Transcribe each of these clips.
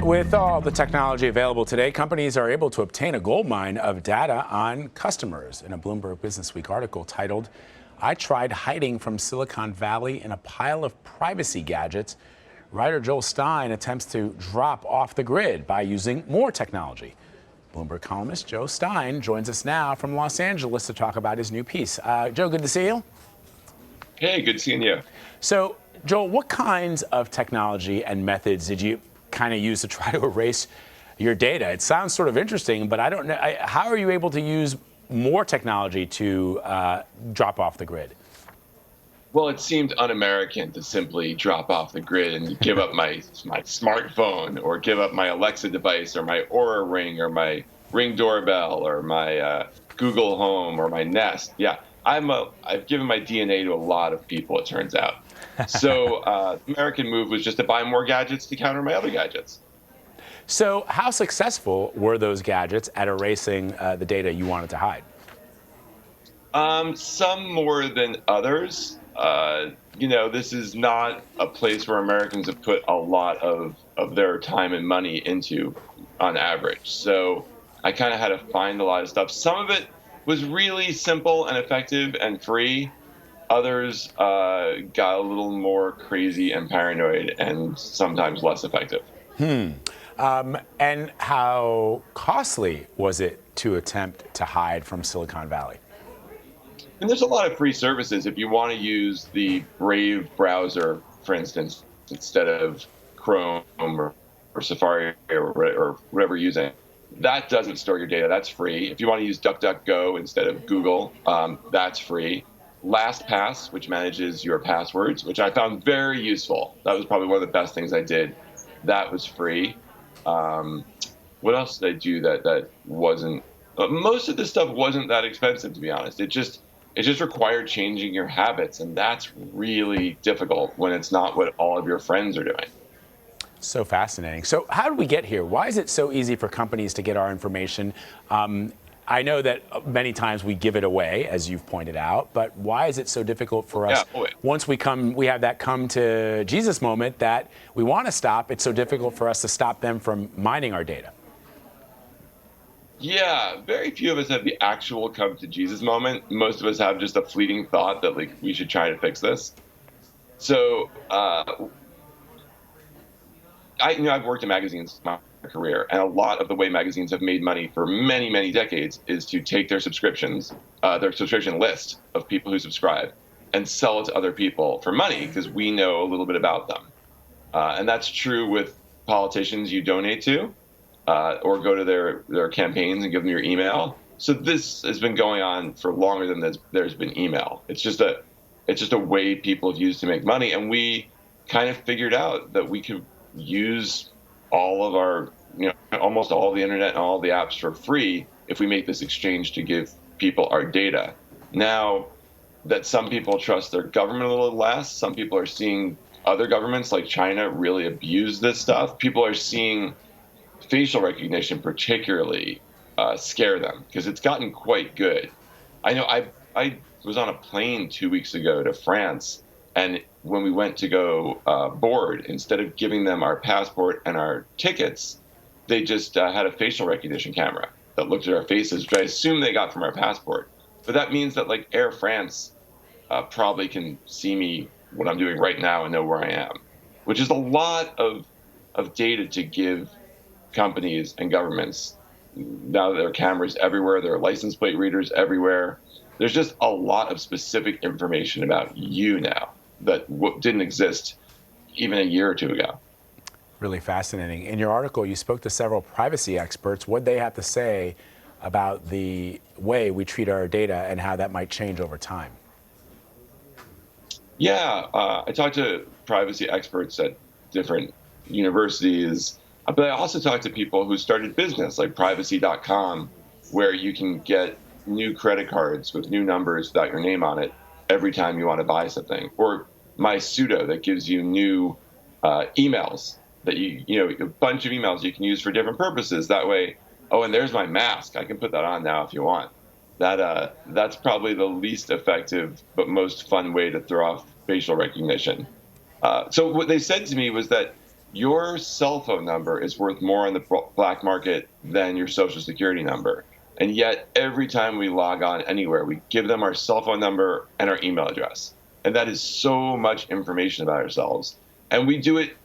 With all the technology available today, companies are able to obtain a goldmine of data on customers. In a Bloomberg Businessweek article titled, "I Tried Hiding from Silicon Valley in a Pile of Privacy Gadgets," writer Joel Stein attempts to drop off the grid by using more technology. Bloomberg columnist Joel Stein joins us now from Los Angeles to talk about his new piece. Joe, good to see you. Hey, good seeing you. So, Joel, what kinds of technology and methods did you kind of use to try to erase your data? It sounds sort of interesting, but I don't know. How are you able to use more technology to drop off the grid? Well, it seemed un-American to simply drop off the grid and give up my smartphone, or give up my Alexa device, or my Aura Ring, or my Ring doorbell, or my Google Home, or my Nest. Yeah, I've given my DNA to a lot of people, it turns out. So the American move was just to buy more gadgets to counter my other gadgets. So how successful were those gadgets at erasing the data you wanted to hide? Some more than others. This is not a place where Americans have put a lot of their time and money into on average. So I kind of had to find a lot of stuff. Some of it was really simple and effective and free. Others got a little more crazy and paranoid and sometimes less effective. And how costly was it to attempt to hide from Silicon Valley? And there's a lot of free services. If you want to use the Brave browser, for instance, instead of Chrome or Safari or whatever you're using, that doesn't store your data. That's free. If you want to use DuckDuckGo instead of Google, that's free. LastPass, which manages your passwords, which I found very useful. That was probably one of the best things I did. That was free. What else did I do that wasn't? Most of the stuff wasn't that expensive, to be honest. It just required changing your habits, and that's really difficult when it's not what all of your friends are doing. So fascinating. So how did we get here? Why is it so easy for companies to get our information? I know that many times we give it away, as you've pointed out, but why is it so difficult for us? Once we have that come to Jesus moment that we want to stop, it's so difficult for us to stop them from mining our data. Yeah, very few of us have the actual come to Jesus moment. Most of us have just a fleeting thought that we should try to fix this. So I've worked in magazines my career, and a lot of the way magazines have made money for many, many decades is to take their subscription list of people who subscribe and sell it to other people for money, because we know a little bit about them. And that's true with politicians you donate to, or go to their campaigns and give them your email. So this has been going on for longer than there's been email. It's just a way people have used to make money, and we kind of figured out that we could use all of our, almost all the internet and all the apps for free if we make this exchange to give people our data. Now that some people trust their government a little less, some people are seeing other governments like China really abuse this stuff. People are seeing facial recognition particularly scare them, because it's gotten quite good. I know I was on a plane 2 weeks ago to France, and when we went to go board, instead of giving them our passport and our tickets, they just had a facial recognition camera that looked at our faces, which I assume they got from our passport. But that means that like Air France probably can see me, what I'm doing right now, and know where I am, which is a lot of data to give companies and governments. Now there are cameras everywhere, there are license plate readers everywhere. There's just a lot of specific information about you now that didn't exist even a year or two ago. Really fascinating. In your article, you spoke to several privacy experts. What they have to say about the way we treat our data and how that might change over time. Yeah, I talked to privacy experts at different universities, but I also talked to people who started business like privacy.com, where you can get new credit cards with new numbers without your name on it every time you want to buy something, or MySudo that gives you new emails that a bunch of emails you can use for different purposes. That way, and there's my mask. I can put that on now if you want. That's probably the least effective but most fun way to throw off facial recognition. So what they said to me was that your cell phone number is worth more on the black market than your social security number. And yet, every time we log on anywhere, we give them our cell phone number and our email address. And that is so much information about ourselves. And we do it,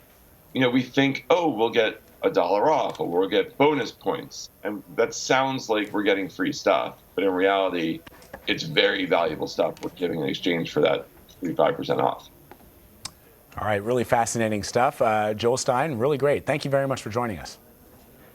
we think, oh, we'll get $1 off, or we'll get bonus points. And that sounds like we're getting free stuff. But in reality, it's very valuable stuff we're giving in exchange for that 35% off. All right, really fascinating stuff. Joel Stein, really great. Thank you very much for joining us.